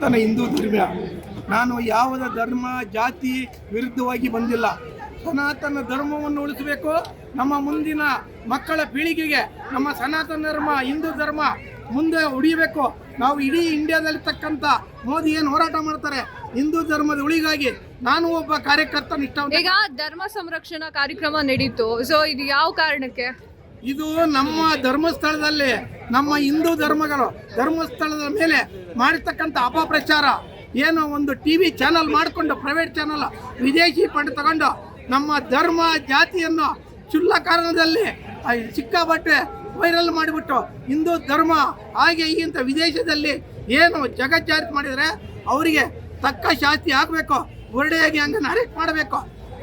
ಸನಾತನ ಹಿಂದೂ ಧರ್ಮ. ನಾನು ಯಾವುದೇ ಧರ್ಮ ಜಾತಿ ವಿರುದ್ಧವಾಗಿ ಬಂದಿಲ್ಲ. ಸನಾತನ ಧರ್ಮವನ್ನು ಉಳಿಸಬೇಕು. ನಮ್ಮ ಮುಂದಿನ ಮಕ್ಕಳ ಪೀಳಿಗೆಗೆ ನಮ್ಮ ಸನಾತನ ಧರ್ಮ ಹಿಂದೂ ಧರ್ಮ ಮುಂದೆ ಉಳಿಯಬೇಕು. ನಾವು ಇಡೀ ಇಂಡಿಯಾದಲ್ಲಿರ್ತಕ್ಕಂಥ ಮೋದಿ ಏನು ಹೋರಾಟ ಮಾಡ್ತಾರೆ ಹಿಂದೂ ಧರ್ಮದ ಉಳಿಗಾಗಿ, ನಾನು ಒಬ್ಬ ಕಾರ್ಯಕರ್ತ ನಿಷ್ಠಾವಂತ. ಈಗ ಧರ್ಮ ಸಂರಕ್ಷಣಾ ಕಾರ್ಯಕ್ರಮ ನಡೀತು, ಸೊ ಇದು ಯಾವ ಕಾರಣಕ್ಕೆ? ಇದು ನಮ್ಮ ಧರ್ಮಸ್ಥಳದಲ್ಲಿ ನಮ್ಮ ಹಿಂದೂ ಧರ್ಮಸ್ಥಳದ ಮೇಲೆ ಮಾಡಿರ್ತಕ್ಕಂಥ ಅಪಪ್ರಚಾರ, ಏನೋ ಒಂದು ಟಿವಿ ಚಾನಲ್ ಮಾಡಿಕೊಂಡು ಪ್ರೈವೇಟ್ ಚಾನಲ್ ವಿದೇಶಿ ಫಂಡ್ ತಗೊಂಡು ನಮ್ಮ ಧರ್ಮ ಜಾತಿಯನ್ನು ಚುಲ್ಲ ಕಾರಣದಲ್ಲಿ ಸಿಕ್ಕಾಪಟ್ಟೆ ವೈರಲ್ ಮಾಡಿಬಿಟ್ಟು ಹಿಂದೂ ಧರ್ಮ ಹಾಗೆ ಹೀಗಿಂತ ವಿದೇಶದಲ್ಲಿ ಏನು ಜಗಜ್ಜಾಹಿರ್ ಮಾಡಿದರೆ ಅವರಿಗೆ ತಕ್ಕ ಶಾಸ್ತಿ ಆಗಬೇಕು. ಒಳ್ಳೆಯಾಗಿ ಹಂಗನ್ನು ಅರೆಸ್ಟ್ ಮಾಡಬೇಕು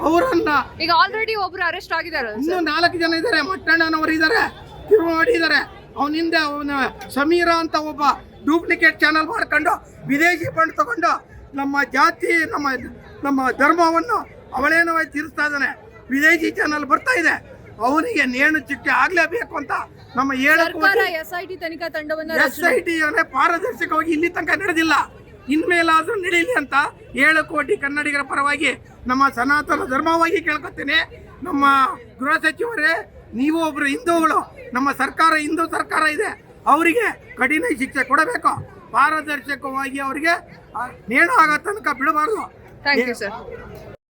ಅವರನ್ನ. ಈಗ ಆಲ್ರೆಡಿ ಒಬ್ರು ಅರೆಸ್ಟ್ ಆಗಿದ್ದಾರೆ, ಇನ್ನೂ 4 ಜನ ಇದ್ದಾರೆ. ಮಟ್ಟಣ್ಣನವರು ಇದ್ದಾರೆ, ತಿರುಮಡಿ ಇದ್ದಾರೆ. ಅವನ ಹಿಂದೆ ಅವನ ಸಮೀರ ಅಂತ ಒಬ್ಬ ಡೂಪ್ಲಿಕೇಟ್ ಚಾನಲ್ ಮಾಡ್ಕೊಂಡು ವಿದೇಶಿ ಫಂಡ್ ತಗೊಂಡು ನಮ್ಮ ಜಾತಿ ನಮ್ಮ ಧರ್ಮವನ್ನು ಅವಳೇನವಾಗಿ ತಿರ್ಸ್ತಾ ಇದ್ದಾನೆ. ವಿದೇಶಿ ಚಾನಲ್ ಬರ್ತಾ ಇದೆ, ಅವನಿಗೆ ನೇಣು ಚಿಟ್ಟೆ ಆಗ್ಲೇಬೇಕು ಅಂತ ನಮ್ಮ SIT ತನಿಖಾ ತಂಡವನ್ನು SIT ಪಾರದರ್ಶಕವಾಗಿ ಇಲ್ಲಿ ತನಕ ನಡೆದಿಲ್ಲ. ಇನ್ಮೇಲಾದ್ರೂ ನಡೀಲಿ ಅಂತ 7 ಕೋಟಿ ಕನ್ನಡಿಗರ ಪರವಾಗಿ ನಮ್ಮ ಸನಾತನ ಧರ್ಮವಾಗಿ ಕೇಳ್ಕೊತೀನಿ. ನಮ್ಮ ಗೃಹ ಸಚಿವರೇ, ನೀವು ಒಬ್ರು ಹಿಂದೂಗಳು, ನಮ್ಮ ಸರ್ಕಾರ ಹಿಂದೂ ಸರ್ಕಾರ ಇದೆ, ಅವರಿಗೆ ಕಠಿಣ ಶಿಕ್ಷೆ ಕೊಡಬೇಕು. ಪಾರದರ್ಶಕವಾಗಿ ಅವರಿಗೆ ನೇಣು ಆಗೋ ತನಕ ಬಿಡಬಾರ್ದು. Thank you sir.